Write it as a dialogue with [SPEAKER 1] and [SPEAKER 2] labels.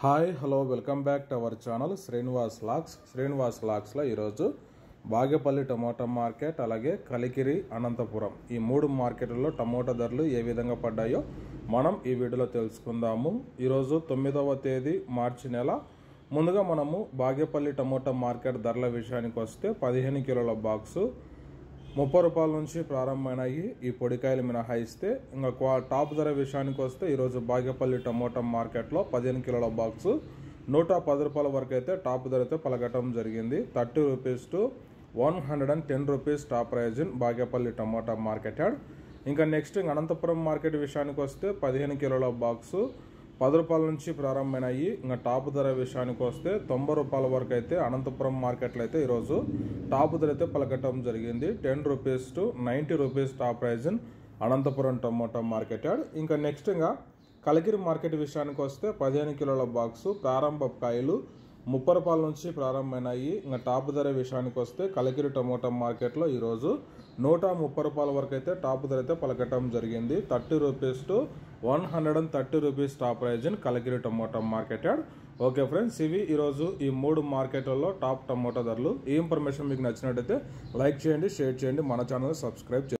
[SPEAKER 1] Hi hello welcome back to our channel Srinivas లాక్స్లో ఈరోజు Bagepalli tomato market అలాగే కలికిరి అనంతపురం ఈ మూడు మార్కెట్లలో టమోటా ధరలు ఏ విధంగా పడ్డాయో మనం ఈ వీడియోలో తెలుసుకుందాము। ఈరోజు 9వ తేదీ మార్చి నెల। ముందుగా మనము బాగేపల్లి టమోటా మార్కెట్ ధరల విషయానికి వస్తే 15 కిలోల బాక్సు 30 రూపాయల నుంచి ప్రారంభమైనాయి। ఈ పొడికాయలు మినహాయిస్తే ఇంకా టాప్ ధర విషయానికి వస్తే ఈరోజు బాగేపల్లి టమోటా మార్కెట్లో 15 కిలోల బాక్సు 110 రూపాయల వరకు అయితే టాప్ ధర అయితే పలకటం జరిగింది। 30 rupees to 110 rupees top prize in Bagepalli tomato market yard. ఇంకా నెక్స్ట్ అనంతపురం మార్కెట్ విషయానికి వస్తే 15 కిలోల బాక్సు 10 రూపాయల నుంచి ప్రారంభమైనాయి। ఇంకా టాప్ ధర విషయానికి వస్తే 90 రూపాయల వరకు అయితే అనంతపురం మార్కెట్లో అయితే ఈరోజు టాప్ ధర అయితే పలకటం జరిగింది। 10 rupees to 90 rupees top prize in Anantapuram tomato market yard. ఇంకా నెక్స్ట్ కలికిరి మార్కెట్ విషయానికి వస్తే 15 కిలోల బాక్సు ప్రారంభ కాయలు 30 రూపాయల నుంచి ప్రారంభమైనాయి। ఇంకా టాప్ ధర విషయానికి వస్తే కలికిరి టమోటా మార్కెట్లో ఈరోజు 130 రూపాయల వరకు అయితే టాప్ ధర అయితే పలకటం జరిగింది। 30 rupees to 130 rupees top prize in Kalikiri tomato market yard. Okay friends, ఇవి ఈరోజు ఈ మూడు మార్కెట్లలో టాప్ టమోటా ధరలు। ఈ ఇన్ఫర్మేషన్ మీకు నచ్చినట్టయితే లైక్ చేయండి, షేర్ చేయండి, మన ఛానల్ సబ్స్క్రైబ్ చేయండి।